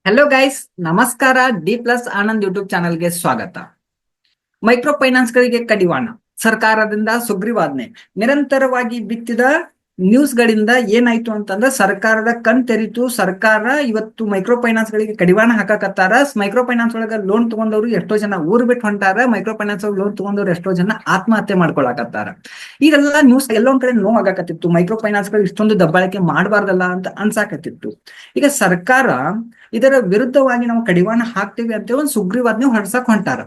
Hello guys, ನಮಸ್ಕಾರ. D+ Anand YouTube ಚಾನಲ್ಗೆ ಸ್ವಾಗತ. ಮೈಕ್ರೋ ಫೈನಾನ್ಸ್ಗಳಿಗೆ ಕಡಿವಾಣ, ಸರ್ಕಾರದಿಂದ ಸುಗ್ರೀವಾಜ್ಞೆ. ನಿರಂತರವಾಗಿ ಬಿತ್ತಿದ ನ್ಯೂಸ್ಗಳಿಂದ ಏನಾಯ್ತು ಅಂತಂದ್ರೆ ಸರ್ಕಾರದ ಕಣ್ ತೆರಿತು. ಸರ್ಕಾರ ಇವತ್ತು ಮೈಕ್ರೋ ಫೈನಾನ್ಸ್ಗಳಿಗೆ ಕಡಿವಾಣ ಹಾಕಕತ್ತಾರ. ಮೈಕ್ರೋ ಫೈನಾನ್ಸ್ ಒಳಗ ಲೋನ್ ತಗೊಂಡವ್ರು ಎಷ್ಟೋ ಜನ ಊರ್ ಬಿಟ್ಟು ಹೊಂಟಾರ. ಮೈಕ್ರೋ ಫೈನಾನ್ಸ್ ಒಳಗೆ ಲೋನ್ ತಗೊಂಡವ್ರು ಎಷ್ಟೋ ಜನ ಆತ್ಮಹತ್ಯೆ ಮಾಡ್ಕೊಳಕತ್ತಾರ. ಇದೆಲ್ಲ ನ್ಯೂಸ್ ಎಲ್ಲೊಂದ್ ಕಡೆ ನೋವಾಗಕತ್ತಿತ್ತು. ಮೈಕ್ರೋ ಫೈನಾನ್ಸ್ಗಳು ಇಷ್ಟೊಂದು ದಬ್ಬಾಳಿಕೆ ಮಾಡಬಾರ್ದಲ್ಲ ಅಂತ ಅನ್ಸಾಕತ್ತಿತ್ತು. ಈಗ ಸರ್ಕಾರ ಇದರ ವಿರುದ್ಧವಾಗಿ ನಾವು ಕಡಿವಾಣ ಹಾಕ್ತೀವಿ ಅಂತ ಒಂದು ಸುಗ್ರೀವಾಜ್ಞೆ ಹೊರಡ್ಸಕ್ ಹೊಂಟಾರ.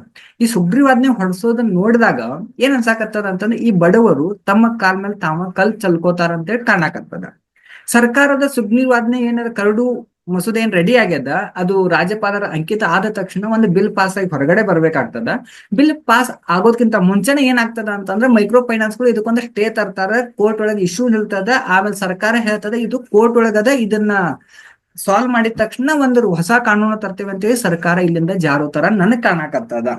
ಈ ಸುಗ್ರೀವಾಜ್ಞೆ ಹೊರಡ್ಸೋದನ್ನ ನೋಡಿದಾಗ ಏನ್ ಅನ್ಸಾಕತ್ತದ ಅಂತಂದ್ರೆ ಈ ಬಡವರು ತಮ್ಮ ಕಾಲ್ ಮೇಲೆ ತಾವ ಕಲ್ ಚಲ್ಕೋತಾರ ಅಂತೇಳಿ ಕಾಣಕತ್ತದ. ಸರ್ಕಾರದ ಸುಗ್ರೀವಾಜ್ಞೆ ಏನಾರ ಕರಡು ಮಸೂದೆ ಏನ್ ರೆಡಿ ಆಗ್ಯದ, ಅದು ರಾಜ್ಯಪಾಲರ ಅಂಕಿತ ಆದ ತಕ್ಷಣ ಒಂದು ಬಿಲ್ ಪಾಸ್ ಆಗಿ ಹೊರಗಡೆ ಬರ್ಬೇಕಾಗ್ತದ. ಬಿಲ್ ಪಾಸ್ ಆಗೋದ್ಕಿಂತ ಮುಂಚೆನೆ ಏನಾಗ್ತದ ಅಂತಂದ್ರೆ ಮೈಕ್ರೋ ಫೈನಾನ್ಸ್ಗಳು ಇದಕ್ಕೊಂದು ಸ್ಟೇ ತರ್ತಾರ. ಕೋರ್ಟ್ ಒಳಗೆ ಇಶ್ಯೂ ನಿಲ್ತದ. ಆಮೇಲೆ ಸರ್ಕಾರ ಹೇಳ್ತದ ಇದು ಕೋರ್ಟ್ ಒಳಗದ, ಇದನ್ನ ಸಾಲ್ವ್ ಮಾಡಿದ ತಕ್ಷಣ ಒಂದು ಹೊಸ ಕಾನೂನು ತರ್ತೇವೆ ಅಂತೇಳಿ ಸರ್ಕಾರ ಇಲ್ಲಿಂದ ಜಾರೋ ತರ ನನಗ್ ಕಾಣಕತ್ತದ.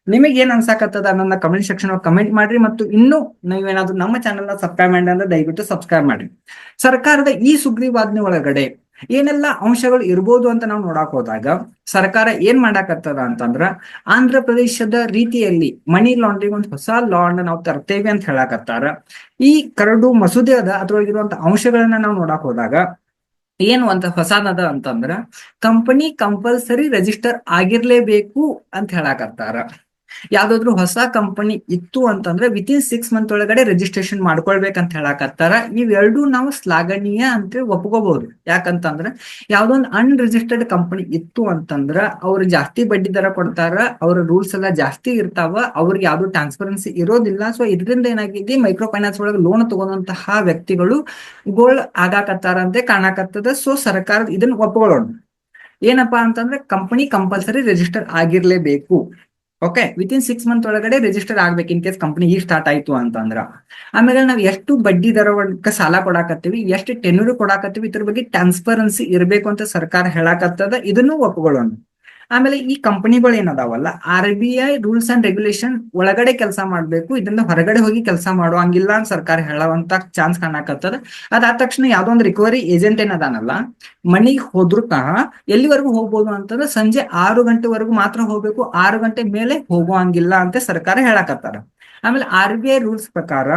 ನಿಮಗೆ ಏನ್ ಅನ್ಸಾಕತ್ತದ ನನ್ನ ಕಮೆಂಟ್ ಸೆಕ್ಷನ್ ಕಮೆಂಟ್ ಮಾಡ್ರಿ. ಮತ್ತು ಇನ್ನೂ ನೀವೇನಾದ್ರೂ ನಮ್ಮ ಚಾನೆಲ್ ನ ಸಬ್ಸ್ಕ್ರೈಬ್ ಮಾಡಿ ಅಂದ್ರೆ ದಯವಿಟ್ಟು ಸಬ್ಸ್ಕ್ರೈಬ್ ಮಾಡಿ. ಸರ್ಕಾರದ ಈ ಸುಗ್ರೀವಾಜ್ಞೆ ಒಳಗಡೆ ಏನೆಲ್ಲ ಅಂಶಗಳು ಇರ್ಬೋದು ಅಂತ ನಾವು ನೋಡಕ್ ಹೋದಾಗ ಸರ್ಕಾರ ಏನ್ ಮಾಡಾಕತ್ತದ ಅಂತಂದ್ರ ಆಂಧ್ರ ಪ್ರದೇಶದ ರೀತಿಯಲ್ಲಿ ಮನಿ ಲಾಂಡ್ರಿಂಗ್ ಒಂದು ಹೊಸ ಲಾ ಅನ್ನ ನಾವು ತರ್ತೇವೆ ಅಂತ ಹೇಳಾಕತ್ತಾರ. ಈ ಕರಡು ಮಸೂದೆ ಅದ, ಅದ್ರೊಳಗಿರುವಂತ ಅಂಶಗಳನ್ನ ನಾವು ನೋಡಕ್ ಹೋದಾಗ ಏನು ಅಂತ ಹೊಸದದ ಅಂತಂದ್ರ ಕಂಪನಿ ಕಂಪಲ್ಸರಿ ರಿಜಿಸ್ಟರ್ ಆಗಿರ್ಲೇಬೇಕು ಅಂತ ಹೇಳಾಕತ್ತಾರ. ಯಾವ್ದಾದ್ರು ಹೊಸ ಕಂಪನಿ ಇತ್ತು ಅಂತಂದ್ರೆ ವಿತಿನ್ 6 ಮಂತ್ ಒಳಗಡೆ ರಿಜಿಸ್ಟ್ರೇಷನ್ ಮಾಡ್ಕೊಳ್ಬೇಕಂತ ಹೇಳಾಕತ್ತಾರ. ಇವೆರಡೂ ನಾವು ಶ್ಲಾಘನೀಯ ಅಂತ ಒಪ್ಕೋಬಹುದು. ಯಾಕಂತಂದ್ರ ಯಾವ್ದೊಂದು ಅನ್ರಿಜಿಸ್ಟರ್ಡ್ ಕಂಪನಿ ಇತ್ತು ಅಂತಂದ್ರ ಅವ್ರು ಜಾಸ್ತಿ ಬಡ್ಡಿ ದರ ಕೊಡ್ತಾರ, ಅವ್ರ ರೂಲ್ಸ್ ಎಲ್ಲ ಜಾಸ್ತಿ ಇರ್ತಾವ, ಅವ್ರಿಗೆ ಯಾವ್ದು ಟ್ರಾನ್ಸ್ಪರೆನ್ಸಿ ಇರೋದಿಲ್ಲ. ಸೊ ಇದರಿಂದ ಏನಾಗಿದೆ, ಮೈಕ್ರೋ ಫೈನಾನ್ಸ್ ಒಳಗೆ ಲೋನ್ ತಗೊಂಡಂತಹ ವ್ಯಕ್ತಿಗಳು ಗೋಲ್ಡ್ ಆಗಾಕತ್ತಾರ ಅಂತ ಕಾಣಕತ್ತದ. ಸೊ ಸರ್ಕಾರ ಇದನ್ನ ಒಪ್ಕೊಳ್ಳೋಣ. ಏನಪ್ಪಾ ಅಂತಂದ್ರೆ ಕಂಪನಿ ಕಂಪಲ್ಸರಿ ರಿಜಿಸ್ಟರ್ ಆಗಿರ್ಲೇಬೇಕು. ಓಕೆ, ವಿತಿನ್ 6 ಮಂತ್ ಒಳಗಡೆ ರಿಜಿಸ್ಟರ್ ಆಗ್ಬೇಕು ಇನ್ ಕೇಸ್ ಕಂಪನಿ ಈಗ ಸ್ಟಾರ್ಟ್ ಆಯ್ತು ಅಂತಂದ್ರ. ಆಮೇಲೆ ನಾವ್ ಎಷ್ಟು ಬಡ್ಡಿ ದರಕ್ಕೆ ಸಾಲ ಕೊಡಾಕತ್ತೀವಿ, ಎಷ್ಟು ಟೆನ್ಯೂರ್ ಕೊಡಾಕತ್ತೀವಿ, ಇದ್ರ ಬಗ್ಗೆ ಟ್ರಾನ್ಸ್ಪರೆನ್ಸಿ ಇರ್ಬೇಕು ಅಂತ ಸರ್ಕಾರ ಹೇಳಾಕತ್ತದ. ಇದನ್ನು ಒಪ್ಕೊಳ್ಳೋಣ. ಆಮೇಲೆ ಈ ಕಂಪನಿಗಳು ಏನದಾವಲ್ಲ, RBI ರೂಲ್ಸ್ ಅಂಡ್ ರೆಗ್ಯುಲೇಷನ್ ಒಳಗಡೆ ಕೆಲಸ ಮಾಡ್ಬೇಕು, ಇದನ್ನ ಹೊರಗಡೆ ಹೋಗಿ ಕೆಲಸ ಮಾಡುವಂಗಿಲ್ಲ ಅಂತ ಸರ್ಕಾರ ಹೇಳುವಂತ ಚಾನ್ಸ್ ಕಾಣಕತ್ತದ. ಅದಾದ ತಕ್ಷಣ ಯಾವ್ದೋ ಒಂದು ರಿಕವರಿ ಏಜೆಂಟ್ ಏನದಾನಲ್ಲ, ಮನಿಗ್ ಹೋದ್ರು ಸಹ ಎಲ್ಲಿವರೆಗೂ ಹೋಗ್ಬೋದು ಅಂತಂದ್ರೆ ಸಂಜೆ 6 ಗಂಟೆವರೆಗೂ ಮಾತ್ರ ಹೋಗ್ಬೇಕು, 6 ಗಂಟೆ ಮೇಲೆ ಹೋಗುವಂಗಿಲ್ಲ ಅಂತ ಸರ್ಕಾರ ಹೇಳಾಕತ್ತಾರ. ಆಮೇಲೆ RBI ರೂಲ್ಸ್ ಪ್ರಕಾರ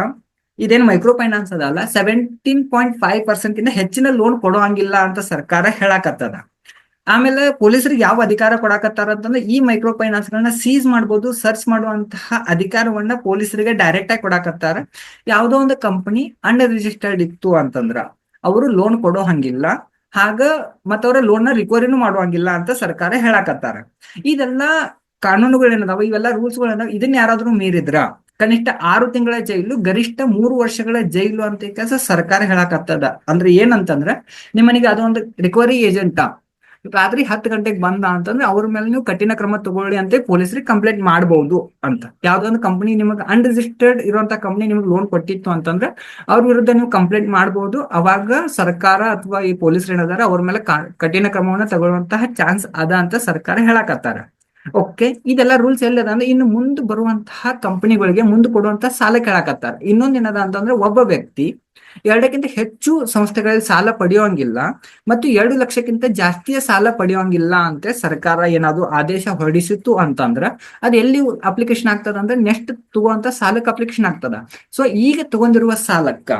ಇದೇನು ಮೈಕ್ರೋ ಫೈನಾನ್ಸ್ ಅದಲ್ಲ, 17.5% ಇಂದ ಹೆಚ್ಚಿನ ಲೋನ್ ಕೊಡುವಂಗಿಲ್ಲ ಅಂತ ಸರ್ಕಾರ ಹೇಳಾಕತ್ತದ. ಆಮೇಲೆ ಪೊಲೀಸರಿಗೆ ಯಾವ ಅಧಿಕಾರ ಕೊಡಾಕತ್ತಾರ ಅಂತಂದ್ರೆ ಈ ಮೈಕ್ರೋ ಫೈನಾನ್ಸ್ ಗಳನ್ನ ಸೀಸ್ ಮಾಡ್ಬೋದು, ಸರ್ಚ್ ಮಾಡುವಂತಹ ಅಧಿಕಾರವನ್ನ ಪೊಲೀಸರಿಗೆ ಡೈರೆಕ್ಟ್ ಆಗಿ ಕೊಡಾಕತ್ತಾರ. ಯಾವ್ದೋ ಒಂದು ಕಂಪನಿ ಅನ್ರಿಜಿಸ್ಟರ್ಡ್ ಇತ್ತು ಅಂತಂದ್ರ ಅವರು ಲೋನ್ ಕೊಡೋ ಹಂಗಿಲ್ಲ, ಮತ್ತವ್ರ ಲೋನ್ ನ ರಿಕವರಿನೂ ಮಾಡುವಂಗಿಲ್ಲ ಅಂತ ಸರ್ಕಾರ ಹೇಳಾಕತ್ತಾರ. ಇದೆಲ್ಲ ಕಾನೂನುಗಳೇನದಾವ, ಇವೆಲ್ಲ ರೂಲ್ಸ್ಗಳೇನದಾವ, ಇದನ್ನ ಯಾರಾದ್ರೂ ಮೀರಿದ್ರ ಕನಿಷ್ಠ 6 ತಿಂಗಳ ಜೈಲು, ಗರಿಷ್ಠ 3 ವರ್ಷಗಳ ಜೈಲು ಅಂತ ಕೆಲಸ ಸರ್ಕಾರ ಹೇಳಾಕತ್ತದ. ಅಂದ್ರೆ ಏನಂತಂದ್ರೆ ನಿಮ್ಮನಿಗೆ ಅದೊಂದು ರಿಕವರಿ ಏಜೆಂಟ್ ರಾತ್ರಿ 10 ಗಂಟೆಗೆ ಬಂದ ಅಂತಂದ್ರೆ ಅವ್ರ ಮೇಲೆ ನೀವು ಕಠಿಣ ಕ್ರಮ ತಗೊಳ್ಳಿ ಅಂತ ಪೊಲೀಸರಿಗೆ ಕಂಪ್ಲೇಂಟ್ ಮಾಡಬಹುದು ಅಂತ. ಯಾವ್ದೊಂದು ಕಂಪನಿ ನಿಮಗೆ ಅನ್ರಿಜಿಸ್ಟರ್ಡ್ ಇರುವಂತ ಕಂಪನಿ ನಿಮ್ಗೆ ಲೋನ್ ಕೊಟ್ಟಿತ್ತು ಅಂತಂದ್ರೆ ಅವ್ರ ವಿರುದ್ಧ ನೀವು ಕಂಪ್ಲೇಂಟ್ ಮಾಡಬಹುದು. ಅವಾಗ ಸರ್ಕಾರ ಅಥವಾ ಈ ಪೊಲೀಸರು ಏನದಾರ ಅವ್ರ ಮೇಲೆ ಕಠಿಣ ಕ್ರಮವನ್ನ ತಗೊಳ್ಳುವಂತಹ ಚಾನ್ಸ್ ಅದ ಅಂತ ಸರ್ಕಾರ ಹೇಳಾಕತ್ತಾರ. ಓಕೆ, ಇದೆಲ್ಲ ರೂಲ್ಸ್ ಎಲ್ಲದ ಅಂದ್ರೆ ಇನ್ನು ಮುಂದೆ ಬರುವಂತಹ ಕಂಪನಿಗಳಿಗೆ ಮುಂದೆ ಕೊಡುವಂತಹ ಸಾಲ ಕೇಳಾಕತ್ತಾರ. ಇನ್ನೊಂದ್ ಏನದ ಅಂತಂದ್ರೆ ಒಬ್ಬ ವ್ಯಕ್ತಿ 2ಕ್ಕಿಂತ ಹೆಚ್ಚು ಸಂಸ್ಥೆಗಳಲ್ಲಿ ಸಾಲ ಪಡೆಯೋಂಗಿಲ್ಲ ಮತ್ತು 2 ಲಕ್ಷಕ್ಕಿಂತ ಜಾಸ್ತಿಯ ಸಾಲ ಪಡೆಯೋಂಗಿಲ್ಲ ಅಂತ ಸರ್ಕಾರ ಏನಾದ್ರು ಆದೇಶ ಹೊರಡಿಸಿತ್ತು ಅಂತಂದ್ರ ಅದ್ ಎಲ್ಲಿ ಅಪ್ಲಿಕೇಶನ್ ಆಗ್ತದ ಅಂದ್ರೆ ನೆಕ್ಸ್ಟ್ ತಗೋಂತ ಸಾಲಕ್ಕೆ ಅಪ್ಲಿಕೇಶನ್ ಆಗ್ತದ. ಸೊ ಈಗ ತಗೊಂಡಿರುವ ಸಾಲಕ್ಕ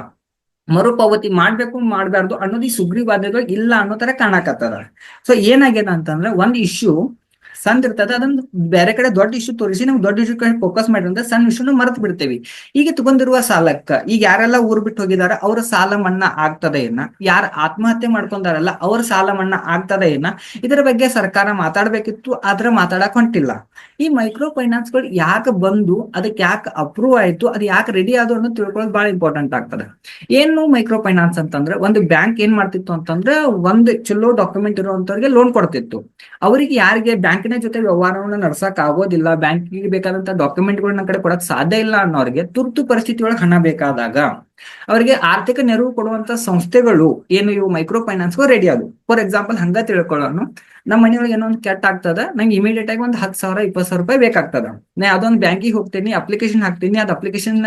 ಮರುಪಾವತಿ ಮಾಡ್ಬೇಕು ಮಾಡ್ಬಾರ್ದು ಅನ್ನೋದು ಈ ಸುಗ್ರೀವಾಜ್ಞೆಗಳು ಇಲ್ಲ ಅನ್ನೋ ತರ ಕಾಣಕತ್ತದ. ಸೊ ಏನಾಗ್ಯದ ಅಂತಂದ್ರೆ ಒಂದ್ ಇಶ್ಯೂ ಸಣ್ಣ ಇರ್ತದ, ಅದನ್ನ ಬೇರೆ ಕಡೆ ದೊಡ್ಡ ಇಶ್ಯೂ ತೋರಿಸಿ ನಾವು ದೊಡ್ಡ ಇಶ್ಯೂ ಕಡೆ ಫೋಕಸ್ ಮಾಡಿದ್ರೆ ಸಣ್ಣ ಇಶ್ಯೂನು ಮರೆತು ಬಿಡ್ತೇವಿ. ಈಗ ತಗೊಂಡಿರುವ ಸಾಲಕ್ಕ ಈಗ ಯಾರೆಲ್ಲ ಊರ್ ಬಿಟ್ಟು ಹೋಗಿದಾರ ಅವ್ರ ಸಾಲ ಮನ್ನಾ ಆಗ್ತದ ಏನ, ಯಾರು ಆತ್ಮಹತ್ಯೆ ಮಾಡ್ಕೊಂಡಾರಲ್ಲ ಅವ್ರ ಸಾಲ ಮನ್ನಾ ಆಗ್ತದ ಏನ, ಇದರ ಬಗ್ಗೆ ಸರ್ಕಾರ ಮಾತಾಡ್ಬೇಕಿತ್ತು, ಆದ್ರೆ ಮಾತಾಡಕ್ ಹೊಂಟಿಲ್ಲ. ಈ ಮೈಕ್ರೋ ಫೈನಾನ್ಸ್ ಗಳು ಯಾಕೆ ಬಂದು, ಅದಕ್ಕೆ ಯಾಕೆ ಅಪ್ರೂವ್ ಆಯ್ತು, ಅದು ಯಾಕೆ ರೆಡಿ ಆದೋ ಅನ್ನೋದು ತಿಳ್ಕೊಳ್ಳೋದು ಬಹಳ ಇಂಪಾರ್ಟೆಂಟ್ ಆಗ್ತದೆ. ಏನು ಮೈಕ್ರೋ ಫೈನಾನ್ಸ್ ಅಂತಂದ್ರೆ ಒಂದು ಬ್ಯಾಂಕ್ ಏನ್ ಮಾಡ್ತಿತ್ತು ಅಂತಂದ್ರೆ ಒಂದು ಚಲೋ ಡಾಕ್ಯುಮೆಂಟ್ ಇರುವಂತವ್ರಿಗೆ ಲೋನ್ ಕೊಡ್ತಿತ್ತು. ಅವರಿಗೆ ಯಾರಿಗೆ ಬ್ಯಾಂಕಿನ ಜೊತೆ ವ್ಯವಹಾರವನ್ನ ನಡ್ಸಕ್ ಆಗೋದಿಲ್ಲ, ಬ್ಯಾಂಕಿಗೆ ಬೇಕಾದಂತ ಡಾಕ್ಯುಮೆಂಟ್ಗಳನ್ನ ಕಡೆ ಕೊಡಕ್ ಸಾಧ್ಯ ಇಲ್ಲ ಅನ್ನೋರಿಗೆ ತುರ್ತು ಪರಿಸ್ಥಿತಿ ಒಳಗೆ ಹಣ ಬೇಕಾದಾಗ ಅವರಿಗೆ ಆರ್ಥಿಕ ನೆರವು ಕೊಡುವಂತ ಸಂಸ್ಥೆಗಳು ಏನು ಇವು ಮೈಕ್ರೋ ಫೈನಾನ್ಸ್ಗೂ ರೆಡಿ ಆದವು. ಫಾರ್ ಎಕ್ಸಾಂಪಲ್ ಹಂಗ ತಿಳ್ಕೊಳ್ಳೋಣ, ನಮ್ಮ ಮನೆಯೊಳಗೆ ಏನೋ ಒಂದು ಕೆಟ್ಟ ಆಗ್ತದ, ನಂಗೆ ಇಮಿಡಿಯೇಟ್ ಆಗಿ ಒಂದು 10,000 20,000 ರೂಪಾಯಿ ಬೇಕಾಗ್ತದ. ನಾ ಅದೊಂದು ಬ್ಯಾಂಕಿಗೆ ಹೋಗ್ತೀನಿ, ಅಪ್ಲಿಕೇಶನ್ ಹಾಕ್ತೀನಿ, ಅದು ಅಪ್ಲಿಕೇಶನ್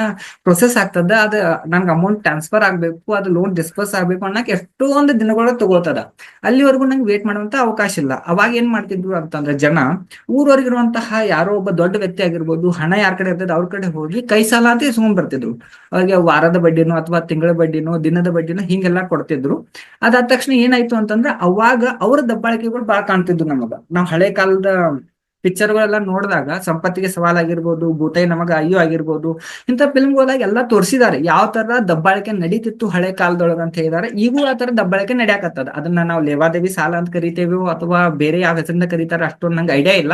ಪ್ರೊಸೆಸ್ ಆಗ್ತದ, ಅದು ನಂಗೆ ಅಮೌಂಟ್ ಟ್ರಾನ್ಸ್ಫರ್ ಆಗ್ಬೇಕು, ಅದು ಲೋನ್ ಡಿಸ್ಪರ್ಸ್ ಆಗ್ಬೇಕು ಅನ್ನಕ್ಕೆ ಎಷ್ಟೊಂದು ದಿನಗಳು ತಗೋತದ. ಅಲ್ಲಿವರೆಗೂ ನಂಗೆ ವೇಟ್ ಮಾಡುವಂತ ಅವಕಾಶ ಇಲ್ಲ. ಅವಾಗ ಏನ್ ಮಾಡ್ತಿದ್ರು ಅಂತಂದ್ರೆ ಜನ ಊರವರೆಗಿರುವಂತಹ ಯಾರೋ ಒಬ್ಬ ದೊಡ್ಡ ವ್ಯಕ್ತಿ ಆಗಿರ್ಬೋದು, ಹಣ ಯಾರ ಕಡೆ ಇರ್ತದೆ ಅವ್ರ ಕಡೆ ಹೋಗಿ ಕೈ ಸಾಲ ಅಂತ ಇಸ್ಕೊಂಡ್ ಬರ್ತಿದ್ರು. ಅವ್ರಿಗೆ ವಾರದ ಬಡ್ಡಿನೋ ಅಥವಾ ತಿಂಗಳ ಬಡ್ಡಿನೋ ದಿನದ ಬಡ್ಡಿನೋ ಹಿಂಗೆಲ್ಲ ಕೊಡ್ತಿದ್ರು. ಅದಾದ ತಕ್ಷಣ ಏನಾಯ್ತು ಅಂತಂದ್ರೆ ಅವಾಗ ಅವರ ದಬ್ಬಾಳಿಕೆಗಳು ಬಾಳ ಕಾಣ್ತಿದ್ವು ನಮಗ. ನಾವು ಹಳೆ ಕಾಲದ ಪಿಕ್ಚರ್ಗಳೆಲ್ಲ ನೋಡಿದಾಗ ಸಂಪತ್ತಿಗೆ ಸವಾಲಾಗಿರ್ಬೋದು, ಭೂತೈ ನಮಗ ಅಯ್ಯೋ ಆಗಿರ್ಬೋದು, ಇಂಥ ಫಿಲ್ಮ್ಗಳಾಗ ಎಲ್ಲ ತೋರಿಸಿದ್ದಾರೆ ಯಾವ ತರ ದಬ್ಬಾಳಿಕೆ ನಡೀತಿತ್ತು ಹಳೆ ಕಾಲದೊಳಗ ಅಂತ ಹೇಳಿದಾರೆ. ಈಗೂ ಆ ತರ ದಬ್ಬಾಳಿಕೆ ನಡ್ಯಾಕತ್ತದ. ಅದನ್ನ ನಾವು ಲೇವಾದೇವಿ ಸಾಲ ಅಂತ ಕರಿತೇವೆ ಅಥವಾ ಬೇರೆ ಯಾವ ಹೆಸರಿಂದ ಕರೀತಾರ ಅಷ್ಟೊಂದು ನಂಗೆ ಐಡಿಯಾ ಇಲ್ಲ.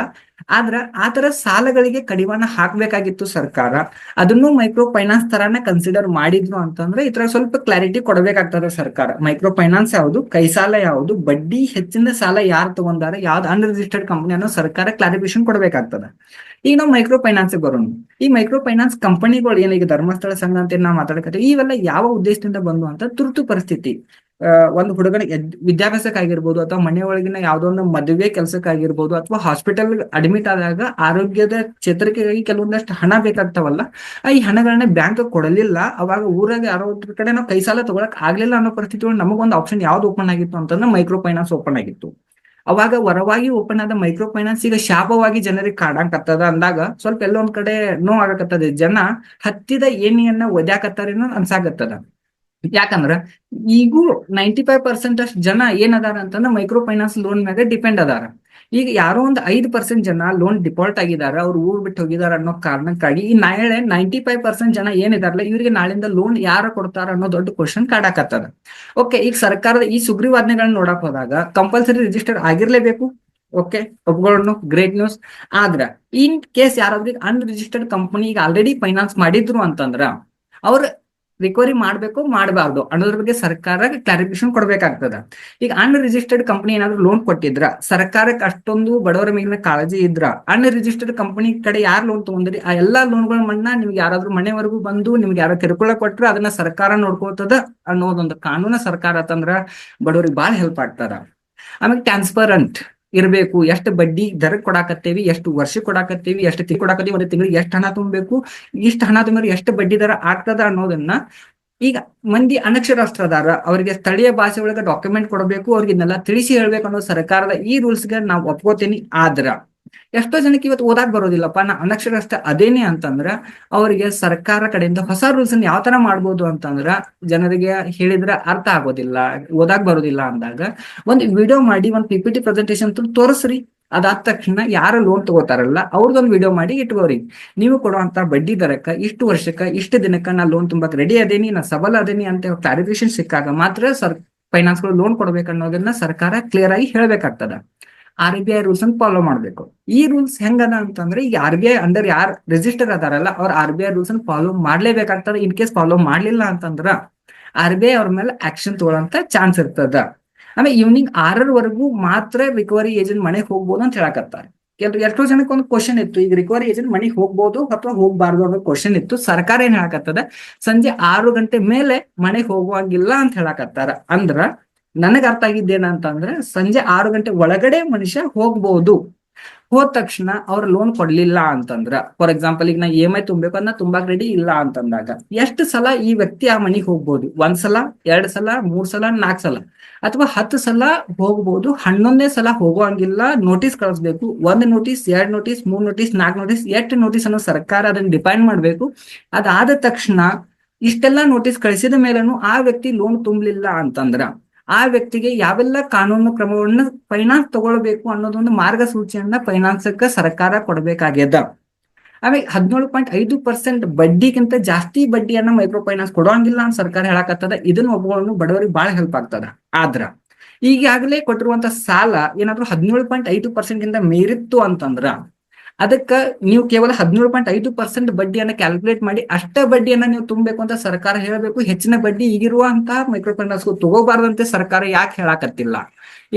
ಆದ್ರ ಆ ತರ ಸಾಲಗಳಿಗೆ ಕಡಿವಾಣ ಹಾಕ್ಬೇಕಾಗಿತ್ತು ಸರ್ಕಾರ. ಅದನ್ನು ಮೈಕ್ರೋ ಫೈನಾನ್ಸ್ ತರಾನೇ ಕನ್ಸಿಡರ್ ಮಾಡಿದ್ರು ಅಂತಂದ್ರೆ ಈ ತರ ಸ್ವಲ್ಪ ಕ್ಲಾರಿಟಿ ಕೊಡಬೇಕಾಗ್ತದೆ ಸರ್ಕಾರ. ಮೈಕ್ರೋ ಫೈನಾನ್ಸ್ ಯಾವುದು, ಕೈ ಸಾಲ ಯಾವುದು, ಬಡ್ಡಿ ಹೆಚ್ಚಿನ ಸಾಲ ಯಾರು ತಗೊಂಡಾರ, ಯಾವ್ದು ಅನ್ರಿಜಿಸ್ಟರ್ಡ್ ಕಂಪನಿ ಅನ್ನೋ ಸರ್ಕಾರ ಕ್ಲಾರಿಫಿಕೇಶನ್ ಕೊಡಬೇಕಾಗ್ತದ. ಈಗ ನಾವು ಮೈಕ್ರೋ ಫೈನಾನ್ಸ್ ಬರೋಣ. ಈ ಮೈಕ್ರೋ ಫೈನಾನ್ಸ್ ಕಂಪನಿಗಳು ಏನೀಗ ಧರ್ಮಸ್ಥಳ ಸಂಘ ಅಂತ ನಾವು ಮಾತಾಡಕತ್ತೀವಿ, ಇವೆಲ್ಲ ಯಾವ ಉದ್ದೇಶದಿಂದ ಬಂದು ಅಂತ ತುರ್ತು ಪರಿಸ್ಥಿತಿ, ಒಂದು ಹುಡುಗನ ವಿದ್ಯಾಭ್ಯಾಸಕ್ಕಾಗಿರ್ಬೋದು ಅಥವಾ ಮನೆಯೊಳಗಿನ ಯಾವ್ದೋ ಒಂದು ಮದುವೆ ಕೆಲಸಕ್ಕಾಗಿರ್ಬೋದು ಅಥವಾ ಹಾಸ್ಪಿಟಲ್ ಅಡ್ಮಿಟ್ ಆದಾಗ ಆರೋಗ್ಯದ ಚೇತರಿಕೆಗಾಗಿ ಕೆಲವೊಂದಷ್ಟು ಹಣ ಬೇಕಾಗ್ತಾವಲ್ಲ, ಈ ಹಣಗಳನ್ನ ಬ್ಯಾಂಕ್ ಕೊಡಲಿಲ್ಲ. ಅವಾಗ ಊರಾಗ ಯಾರೋ ಕಡೆ ನಾವು ಕೈ ಸಾಲ ತಗೊಳಕ್ ಆಗ್ಲಿಲ್ಲ ಅನ್ನೋ ಪರಿಸ್ಥಿತಿ ಒಳಗೆ ನಮಗೊಂದು ಆಪ್ಷನ್ ಯಾವ್ದು ಓಪನ್ ಆಗಿತ್ತು ಅಂತಂದ್ರೆ ಮೈಕ್ರೋ ಫೈನಾನ್ಸ್ ಓಪನ್ ಆಗಿತ್ತು. ಅವಾಗ ವರವಾಗಿ ಓಪನ್ ಆದ ಮೈಕ್ರೋ ಫೈನಾನ್ಸ್ ಈಗ ಶಾಪವಾಗಿ ಜನರಿಗೆ ಕಾಡಾಕತ್ತದ ಅಂದಾಗ ಸ್ವಲ್ಪ ಎಲ್ಲೊಂದ್ ಕಡೆ ನೋವು ಆಗಕತ್ತದ. ಜನ ಹತ್ತಿದ ಏಣಿಯನ್ನ ಒದ್ಯಾಕತ್ತಾರೇನೋ ಅನ್ಸಾಕತ್ತದ. ಯಾಕಂದ್ರ ಈಗೂ 95% ಅಷ್ಟು ಜನ ಏನದಾರ ಅಂತಂದ್ರೆ ಮೈಕ್ರೋ ಫೈನಾನ್ಸ್ ಲೋನ್ ಮ್ಯಾಗ ಡಿಪೆಂಡ್ ಅದಾರ. ಈಗ ಯಾರೋ ಒಂದು 5% ಜನ ಲೋನ್ ಡಿಫಾಲ್ಟ್ ಆಗಿದಾರ, ಅವ್ರು ಊರ್ ಬಿಟ್ಟು ಹೋಗಿದಾರ ಅನ್ನೋ ಕಾರಣಕ್ಕಾಗಿ ಈ ನಾಳೆ 95% ಜನ ಏನಿದಾರಲ್ಲ ಇವ್ರಿಗೆ ನಾಳಿಂದ ಲೋನ್ ಯಾರು ಕೊಡ್ತಾರ ಅನ್ನೋ ದೊಡ್ಡ ಕ್ವಶನ್ ಕಾಡಾಕತ್ತದ. ಓಕೆ, ಈಗ ಸರ್ಕಾರದ ಈ ಸುಗ್ರೀವಾಜ್ಞೆಗಳನ್ನ ನೋಡಕ್ ಹೋದಾಗ ಕಂಪಲ್ಸರಿ ರಿಜಿಸ್ಟರ್ ಆಗಿರ್ಲೇಬೇಕು. ಓಕೆ, ಒಪ್ಕೊಳ್ಳೋಣ, ಗ್ರೇಟ್ ನ್ಯೂಸ್. ಆದ್ರ ಇನ್ ಕೇಸ್ ಯಾರಾದ್ರೂ ಅನ್ರಿಜಿಸ್ಟರ್ಡ್ ಕಂಪನಿ ಈಗ ಆಲ್ರೆಡಿ ಫೈನಾನ್ಸ್ ಮಾಡಿದ್ರು ಅಂತಂದ್ರ ಅವ್ರ ರಿಕವರಿ ಮಾಡ್ಬೇಕು ಮಾಡಬಾರ್ದು ಅನ್ನೋದ್ರ ಬಗ್ಗೆ ಸರ್ಕಾರ ಕ್ಲಾರಿಫಿಕೇಶನ್ ಕೊಡ್ಬೇಕಾಗ್ತದ. ಈಗ ಅನ್ರಿಜಿಸ್ಟರ್ಡ್ ಕಂಪನಿ ಏನಾದ್ರು ಲೋನ್ ಕೊಟ್ಟಿದ್ರ, ಸರ್ಕಾರಕ್ಕೆ ಅಷ್ಟೊಂದು ಬಡವರ ಮೇಲಿನ ಕಾಳಜಿ ಇದ್ರ, ಅನ್ರಿಜಿಸ್ಟರ್ಡ್ ಕಂಪನಿ ಕಡೆ ಯಾರು ಲೋನ್ ತಗೊಂಡ್ರಿ ಆ ಎಲ್ಲಾ ಲೋನ್ಗಳ ಮನ್ನ ನಿಮ್ಗೆ ಯಾರಾದ್ರೂ ಮನೆವರೆಗೂ ಬಂದು ನಿಮ್ಗೆ ಯಾರೋ ಕಿರುಕುಳ ಕೊಟ್ರ ಅದನ್ನ ಸರ್ಕಾರ ನೋಡ್ಕೋತದ ಅನ್ನೋದೊಂದು ಕಾನೂನ ಸರ್ಕಾರ ತಂದ್ರ ಬಡವರಿಗೆ ಬಾಳ ಹೆಲ್ಪ್ ಆಗ್ತದ. ಆಮೇಲೆ ಟ್ರಾನ್ಸ್ಪರೆಂಟ್ ಇರಬೇಕು. ಎಷ್ಟು ಬಡ್ಡಿ ದರ ಕೊಡಾಕತ್ತೇವಿ, ಎಷ್ಟು ವರ್ಷ ಕೊಡಾಕತ್ತೇವಿ, ಎಷ್ಟು ತಿಂಗಳು ಕೊಡಾಕತ್ತೀವಿ, ಒಂದು ತಿಂಗಳಿಗೆ ಎಷ್ಟು ಹಣ ತುಂಬಬೇಕು, ಇಷ್ಟು ಹಣ ತುಂಬಿದ್ರೆ ಎಷ್ಟು ಬಡ್ಡಿ ದರ ಆಗ್ತದ ಅನ್ನೋದನ್ನ ಈಗ ಮಂದಿ ಅನಕ್ಷರಸ್ಥರದಾರ ಅವರಿಗೆ ಸ್ಥಳೀಯ ಭಾಷೆ ಒಳಗೆ ಡಾಕ್ಯುಮೆಂಟ್ ಕೊಡಬೇಕು, ಅವ್ರಿಗೆ ಇದನ್ನೆಲ್ಲ ತಿಳಿಸಿ ಹೇಳ್ಬೇಕು ಅನ್ನೋ ಸರ್ಕಾರದ ಈ ರೂಲ್ಸ್ಗೆ ನಾವು ಒಪ್ಕೋತೀನಿ. ಆದ್ರ ಎಷ್ಟೋ ಜನಕ್ಕೆ ಇವತ್ತು ಓದಾಕ್ ಬರೋದಿಲ್ಲಪ್ಪ, ನಾ ಅನಕ್ಷರಸ್ಥ ಅದೇನೆ ಅಂತಂದ್ರ ಅವರಿಗೆ ಸರ್ಕಾರ ಕಡೆಯಿಂದ ಹೊಸ ರೂಲ್ಸ್ ಅನ್ನ ಯಾವ ತರ ಮಾಡ್ಬೋದು ಅಂತಂದ್ರ ಜನರಿಗೆ ಹೇಳಿದ್ರೆ ಅರ್ಥ ಆಗೋದಿಲ್ಲ, ಓದಾಕ್ ಬರೋದಿಲ್ಲ ಅಂದಾಗ ಒಂದು ವಿಡಿಯೋ ಮಾಡಿ ಒಂದು PPT ಪ್ರೆಸೆಂಟೇಶನ್ ತೋರಿಸ್ರಿ. ಅದಾದ ತಕ್ಷಣ ಯಾರು ಲೋನ್ ತಗೋತಾರಲ್ಲ ಅವ್ರದೊಂದು ವಿಡಿಯೋ ಮಾಡಿ ಇಟ್ಕೋರಿ. ನೀವು ಕೊಡುವಂತ ಬಡ್ಡಿ ದರಕ್ಕ ಇಷ್ಟು ವರ್ಷಕ್ಕ ಇಷ್ಟು ದಿನಕ್ಕ ನಾ ಲೋನ್ ತುಂಬಾಕ್ ರೆಡಿ ಅದೇನಿ, ನಾ ಸಬಲ ಅದೇನಿ ಅಂತ ಕ್ಲಾರಿಫಿಕೇಶನ್ ಸಿಕ್ಕಾಗ ಮಾತ್ರ ಫೈನಾನ್ಸ್ಗಳು ಲೋನ್ ಕೊಡ್ಬೇಕನ್ನೋದನ್ನ ಸರ್ಕಾರ ಕ್ಲಿಯರ್ ಆಗಿ ಹೇಳ್ಬೇಕಾಗ್ತದ. RBI ರೂಲ್ಸ್ ಅನ್ನು ಫಾಲೋ ಮಾಡ್ಬೇಕು. ಈ ರೂಲ್ಸ್ ಹೆಂಗದ ಅಂತಂದ್ರೆ ಈಗ RBI ಅಂಡರ್ ಯಾರು ರಿಜಿಸ್ಟರ್ ಅದಾರಲ್ಲ ಅವ್ರ RBI ರೂಲ್ಸ್ ಅನ್ನು ಫಾಲೋ ಮಾಡ್ಲೇಬೇಕಾಗ್ತದ. ಇನ್ ಕೇಸ್ ಫಾಲೋ ಮಾಡ್ಲಿಲ್ಲ ಅಂತಂದ್ರ RBI ಅವ್ರ ಮೇಲೆ ಆಕ್ಷನ್ ತಗೊಳ್ಳಂತ ಚಾನ್ಸ್ ಇರ್ತದ. ಆಮೇಲೆ ಈವ್ನಿಂಗ್ 6 ಮಾತ್ರ ರಿಕವರಿ ಏಜೆಂಟ್ ಮನೆಗೆ ಹೋಗ್ಬೋದು ಅಂತ ಹೇಳಕತ್ತಾರೆ. ಎಷ್ಟೋ ಜನಕ್ಕೆ ಒಂದು ಕ್ವಶನ್ ಇತ್ತು, ಈಗ ರಿಕವರಿ ಏಜೆಂಟ್ ಮನೆಗೆ ಹೋಗ್ಬೋದು ಅಥವಾ ಹೋಗ್ಬಾರ್ದು ಅನ್ನೋ ಕ್ವಶನ್ ಇತ್ತು. ಸರ್ಕಾರ ಏನ್ ಹೇಳಕತ್ತದ, ಸಂಜೆ 6 ಗಂಟೆ ಮೇಲೆ ಮನೆಗೆ ಹೋಗುವಂಗಿಲ್ಲ ಅಂತ ಹೇಳಕತ್ತಾರ. ಅಂದ್ರ ನನಗ್ ಅರ್ಥ ಆಗಿದ್ದೇನಂತಂದ್ರೆ ಸಂಜೆ 6 ಗಂಟೆ ಒಳಗಡೆ ಮನುಷ್ಯ ಹೋಗ್ಬೋದು. ಹೋದ ತಕ್ಷಣ ಅವ್ರ ಲೋನ್ ಕೊಡ್ಲಿಲ್ಲ ಅಂತಂದ್ರ, ಫಾರ್ ಎಕ್ಸಾಂಪಲ್ ಈಗ ನಾ EMI ತುಂಬಬೇಕು ಅದನ್ನ ತುಂಬಾಕ್ ರೆಡಿ ಇಲ್ಲ ಅಂತಂದಾಗ ಎಷ್ಟು ಸಲ ಈ ವ್ಯಕ್ತಿ ಆ ಮನೆಗೆ ಹೋಗ್ಬೋದು? 1 ಸಲ, 2 ಸಲ, 3 ಸಲ, 4 ಸಲ ಅಥವಾ 10 ಸಲ ಹೋಗ್ಬೋದು. 11ನೇ ಸಲ ಹೋಗುವಂಗಿಲ್ಲ, ನೋಟಿಸ್ ಕಳಿಸ್ಬೇಕು. 1 notice, 2 notice, 3 notice, 4 notice, 8 notice ಅನ್ನೋ ಸರ್ಕಾರ ಅದನ್ನ ಡಿಪೈಂಡ್ ಮಾಡ್ಬೇಕು. ಅದಾದ ತಕ್ಷಣ ಇಷ್ಟೆಲ್ಲಾ ನೋಟಿಸ್ ಕಳಿಸಿದ ಮೇಲೂ ಆ ವ್ಯಕ್ತಿ ಲೋನ್ ತುಂಬಲಿಲ್ಲ ಅಂತಂದ್ರ ಆ ವ್ಯಕ್ತಿಗೆ ಯಾವೆಲ್ಲ ಕಾನೂನು ಕ್ರಮಗಳನ್ನ ಫೈನಾನ್ಸ್ ತಗೊಳ್ಬೇಕು ಅನ್ನೋದೊಂದು ಮಾರ್ಗಸೂಚಿಯನ್ನ ಫೈನಾನ್ಸ್ಗೆ ಸರ್ಕಾರ ಕೊಡಬೇಕಾಗ್ಯದ. ಆಮೇಲೆ 17.5% ಬಡ್ಡಿಗಿಂತ ಜಾಸ್ತಿ ಬಡ್ಡಿಯನ್ನ ಮೈಕ್ರೋ ಫೈನಾನ್ಸ್ ಕೊಡೋಂಗಿಲ್ಲ ಅಂತ ಸರ್ಕಾರ ಹೇಳಕತ್ತದ. ಇದನ್ನ ಒಬ್ಬಗಳನ್ನು ಬಡವರಿಗೆ ಬಹಳ ಹೆಲ್ಪ್ ಆಗ್ತದ. ಆದ್ರ ಈಗಾಗಲೇ ಕೊಟ್ಟಿರುವಂತ ಸಾಲ ಏನಾದ್ರು 17.5% ಗಿಂತ ಮೀರಿತ್ತು ಅಂತಂದ್ರ ಅದಕ್ಕ ನೀವು ಕೇವಲ 17.5% ಬಡ್ಡಿಯನ್ನ ಕ್ಯಾಲ್ಕುಲೇಟ್ ಮಾಡಿ ಅಷ್ಟ ಬಡ್ಡಿಯನ್ನ ನೀವು ತುಂಬಬೇಕು ಅಂತ ಸರ್ಕಾರ ಹೇಳಬೇಕು. ಹೆಚ್ಚಿನ ಬಡ್ಡಿ ಈಗಿರುವಂತಹ ಮೈಕ್ರೋ ಫೈನಾನ್ಸ್ ತಗೋಬಾರ್ದಂತೆ ಸರ್ಕಾರ ಯಾಕೆ ಹೇಳಕತ್ತಿಲ್ಲ?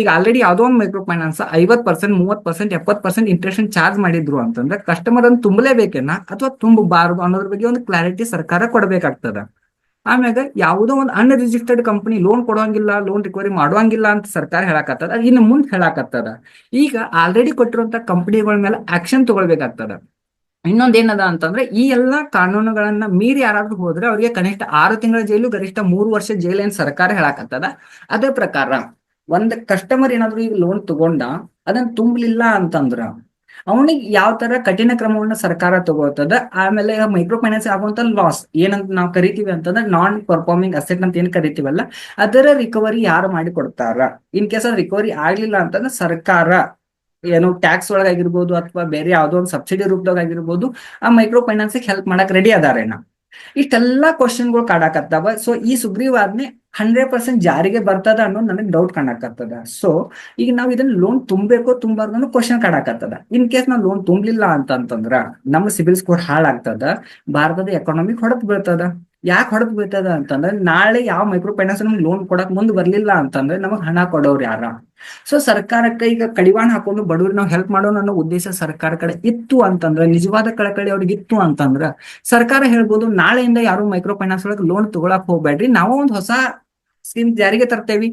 ಈಗ ಆಲ್ರೆಡಿ ಯಾವ್ದೋ ಒಂದು ಮೈಕ್ರೋ ಫೈನಾನ್ಸ್ 50%, 30%, 70% ಇಂಟ್ರೆಸ್ಟ್ ಚಾರ್ಜ್ ಮಾಡಿದ್ರು ಅಂತಂದ್ರೆ ಕಸ್ಟಮರ್ ಅನ್ನು ತುಂಬಲೇಬೇಕೇನ ಅಥವಾ ತುಂಬಬಾರದು ಅನ್ನೋದ್ರ ಬಗ್ಗೆ ಒಂದು ಕ್ಲಾರಿಟಿ ಸರ್ಕಾರ ಕೊಡಬೇಕಾಗ್ತದ. ಆಮ್ಯಾಗ ಯಾವುದೋ ಒಂದು ಅನ್ರಿಜಿಸ್ಟರ್ಡ್ ಕಂಪನಿ ಲೋನ್ ಕೊಡೋಂಗಿಲ್ಲ, ಲೋನ್ ರಿಕವರಿ ಮಾಡುವಂಗಿಲ್ಲ ಅಂತ ಸರ್ಕಾರ ಹೇಳಾಕತ್ತದ. ಇನ್ನು ಮುಂದೆ ಹೇಳಾಕತ್ತದ. ಈಗ ಆಲ್ರೆಡಿ ಕೊಟ್ಟಿರುವಂತ ಕಂಪನಿಗಳ ಮೇಲೆ ಆಕ್ಷನ್ ತಗೊಳ್ಬೇಕಾಗ್ತದ. ಇನ್ನೊಂದ್ ಏನದ ಅಂತಂದ್ರೆ, ಈ ಎಲ್ಲಾ ಕಾನೂನುಗಳನ್ನ ಮೀರಿ ಯಾರಾದ್ರೂ ಹೋದ್ರೆ ಅವ್ರಿಗೆ ಕನಿಷ್ಠ 6 ತಿಂಗಳ ಜೈಲು, ಗರಿಷ್ಠ 3 ವರ್ಷ ಜೈಲು ಏನ್ ಸರ್ಕಾರ ಹೇಳಾಕತ್ತದ. ಅದೇ ಪ್ರಕಾರ ಒಂದ್ ಕಸ್ಟಮರ್ ಏನಾದ್ರು ಈಗ ಲೋನ್ ತಗೊಂಡ ಅದನ್ನ ತುಂಬಲಿಲ್ಲ ಅಂತಂದ್ರ ಅವನಿಗೆ ಯಾವ ತರ ಕಠಿಣ ಕ್ರಮವನ್ನ ಸರ್ಕಾರ ತಗೋತದ. ಆಮೇಲೆ ಮೈಕ್ರೋ ಫೈನಾನ್ಸ್ ಆಗುವಂತ ಲಾಸ್ ಏನಂತ ನಾವು ಕರಿತೀವಿ ಅಂತಂದ್ರೆ ನಾನ್ ಪರ್ಫಾರ್ಮಿಂಗ್ ಅಸೆಟ್ ಅಂತ ಏನ್ ಕರಿತೀವಲ್ಲ, ಅದರ ರಿಕವರಿ ಯಾರು ಮಾಡಿ ಕೊಡ್ತಾರ. ಇನ್ ಕೇಸ್ ಅದ್ ರಿಕವರಿ ಆಗ್ಲಿಲ್ಲ ಅಂತಂದ್ರೆ ಸರ್ಕಾರ ಏನು ಟ್ಯಾಕ್ಸ್ ಒಳಗಾಗಿರ್ಬೋದು ಅಥವಾ ಬೇರೆ ಯಾವ್ದೋ ಒಂದು ಸಬ್ಸಿಡಿ ರೂಪದಾಗ ಆಗಿರ್ಬೋದು ಆ ಮೈಕ್ರೋ ಫೈನಾನ್ಸ್ ಹೆಲ್ಪ್ ಮಾಡಕ್ ರೆಡಿ ಅದಾರೇನ. ಇಷ್ಟೆಲ್ಲಾ ಕ್ವಶನ್ಗಳು ಕಾಡಾಕತ್ತಾವ. ಸೊ ಈ ಸುಗ್ರೀವಾಜ್ಞೆ 100% ಜಾರಿಗೆ ಬರ್ತದ ಅನ್ನೋದು ನನಗೆ ಡೌಟ್ ಕಾಣಕತ್ತದ. ಸೊ ಈಗ ನಾವ್ ಇದನ್ನ ಲೋನ್ ತುಂಬಬೇಕೋ ತುಂಬಾರ್ದು ಅನ್ನೋ ಕ್ವಶನ್ ಕಾಡಾಕತ್ತದ. ಇನ್ ಕೇಸ್ ನಾವ್ ಲೋನ್ ತುಂಬಲಿಲ್ಲ ಅಂತಂದ್ರ ನಮ್ಮ ಸಿಬಿಲ್ ಸ್ಕೋರ್ ಹಾಳಾಗ್ತದ, ಭಾರತದ ಎಕಾನಮಿ ಹೊಡೆದ್ ಬೀಳ್ತದ. ಯಾಕೆ ಹೊಡೆದ್ ಬೀಳ್ತದ ಅಂತಂದ್ರೆ, ನಾಳೆ ಯಾವ ಮೈಕ್ರೋ ಫೈನಾನ್ಸ್ ನಮ್ಗೆ ಲೋನ್ ಕೊಡಕ್ ಮುಂದ್ ಬರ್ಲಿಲ್ಲ ಅಂತಂದ್ರೆ ನಮಗ್ ಹಣ ಕೊಡೋರು ಯಾರ. ಸೊ ಸರ್ಕಾರಕ್ಕೆ ಈಗ ಕಡಿವಾಣ ಹಾಕೊಂಡು ಬಡವ್ರಿಗೆ ನಾವು ಹೆಲ್ಪ್ ಮಾಡೋಣ ಅನ್ನೋ ಉದ್ದೇಶ ಸರ್ಕಾರ ಕಡೆ ಇತ್ತು ಅಂತಂದ್ರ, ನಿಜವಾದ ಕಳಕಳಿ ಅವ್ರಿಗೆ ಇತ್ತು ಅಂತಂದ್ರ ಸರ್ಕಾರ ಹೇಳ್ಬೋದು, ನಾಳೆಯಿಂದ ಯಾರು ಮೈಕ್ರೋ ಫೈನಾನ್ಸ್ ಒಳಗೆ ಲೋನ್ ತಗೊಳಕ್ ಹೋಗ್ಬೇಡ್ರಿ, ನಾವು ಒಂದು ಹೊಸ ಸ್ಕೀಮ್ ಜಾರಿಗೆ ತರ್ತೇವಿ.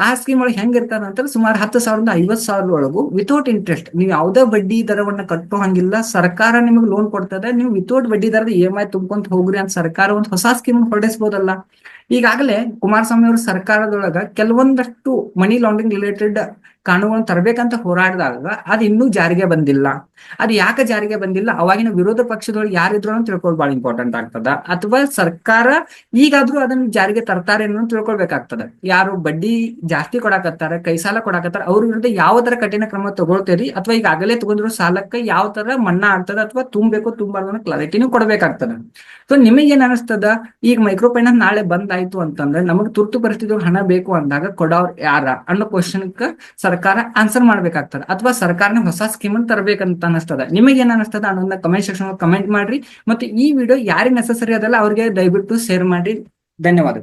ಆ ಸ್ಕೀಮ್ ಒಳಗೆ ಹೆಂಗಿರ್ತಾರ ಅಂತ ಸುಮಾರು 10,000 50,000 ಒಳಗು ವಿತೌಟ್ ಇಂಟ್ರೆಸ್ಟ್ ನೀವು ಯಾವುದೇ ಬಡ್ಡಿ ದರವನ್ನ ಕಟ್ಟೋ ಹಂಗಿಲ್ಲ, ಸರ್ಕಾರ ನಿಮಗೆ ಲೋನ್ ಕೊಡ್ತದೆ, ನೀವು ವಿತೌಟ್ ಬಡ್ಡಿ ದರದ EMI ತುಂಬ್ಕೊಂತ ಹೋಗ್ರಿ ಅಂತ ಸರ್ಕಾರ ಒಂದು ಹೊಸ ಸ್ಕೀಮ್ ಹೊರಡಿಸಬಹುದಲ್ಲ. ಈಗಾಗಲೇ ಕುಮಾರಸ್ವಾಮಿ ಅವರು ಸರ್ಕಾರದೊಳಗ ಕೆಲವೊಂದಷ್ಟು ಮನಿ ಲಾಂಡ್ರಿಂಗ್ ರಿಲೇಟೆಡ್ ಕಾನೂನುಗಳನ್ನು ತರಬೇಕಂತ ಹೋರಾಡಿದಾಗ ಅದು ಇನ್ನೂ ಜಾರಿಗೆ ಬಂದಿಲ್ಲ. ಅದು ಯಾಕೆ ಜಾರಿಗೆ ಬಂದಿಲ್ಲ, ಅವಾಗಿನ ವಿರೋಧ ಪಕ್ಷದೊಳಗೆ ಯಾರಿದ್ರು ಅಂತ ತಿಳ್ಕೊಳ್ಳೋದು ಬಹಳ ಇಂಪಾರ್ಟೆಂಟ್ ಆಗ್ತದ. ಅಥವಾ ಸರ್ಕಾರ ಈಗಾದ್ರೂ ಅದನ್ನ ಜಾರಿಗೆ ತರ್ತಾರೆ ಅನ್ನೋ ತಿಳ್ಕೊಳ್ಬೇಕಾಗ್ತದ. ಯಾರು ಬಡ್ಡಿ ಜಾಸ್ತಿ ಕೊಡಾಕತ್ತಾರೆ, ಕೈ ಸಾಲ ಕೊಡಾಕತ್ತಾರ, ಅವ್ರ ವಿರುದ್ಧ ಯಾವ ತರ ಕಠಿಣ ಕ್ರಮ ತಗೊಳ್ತೀರಿ, ಅಥವಾ ಈಗಾಗಲೇ ತಗೊಂಡಿರೋ ಸಾಲಕ್ಕೆ ಯಾವ ತರ ಮನ್ನಾ ಆಗ್ತದ ಅಥವಾ ತುಂಬಬೇಕು ತುಂಬಾರ್ದು ಅನ್ನೋ ಕ್ಲಾರಿಟಿನೂ ಕೊಡ್ಬೇಕಾಗ್ತದ. ಸೊ ನಿಮಗೆ ಏನ್ ಅನಿಸ್ತದ, ಈಗ ಮೈಕ್ರೋ ಫೈನಾನ್ಸ್ ನಾಳೆ ಬಂದಾಯ್ತು ಅಂತಂದ್ರೆ ನಮಗ್ ತುರ್ತು ಪರಿಸ್ಥಿತಿ ಹಣ ಬೇಕು ಅಂದಾಗ ಕೊಡೋರ್ ಯಾರ ಅನ್ನೋ ಕ್ವಶನ್ಕ ಸರ್ಕಾರ ಆನ್ಸರ್ ಮಾಡ್ಬೇಕಾಗ್ತದ, ಅಥವಾ ಸರ್ಕಾರನ ಹೊಸ ಸ್ಕೀಮ್ ಅನ್ನು ತರಬೇಕಂತ ಅನಿಸ್ತದ. ನಿಮಗೆ ಏನ್ ಅನಿಸ್ತದ ಅನ್ನೋದನ್ನ ಕಮೆಂಟ್ ಸೆಕ್ಷನ್ ಕಮೆಂಟ್ ಮಾಡ್ರಿ. ಮತ್ತೆ ಈ ವಿಡಿಯೋ ಯಾರಿಗೆ ನೆಸೆಸರಿ ಅದಲ್ಲ ಅವ್ರಿಗೆ ದಯವಿಟ್ಟು ಶೇರ್ ಮಾಡಿ. ಧನ್ಯವಾದ.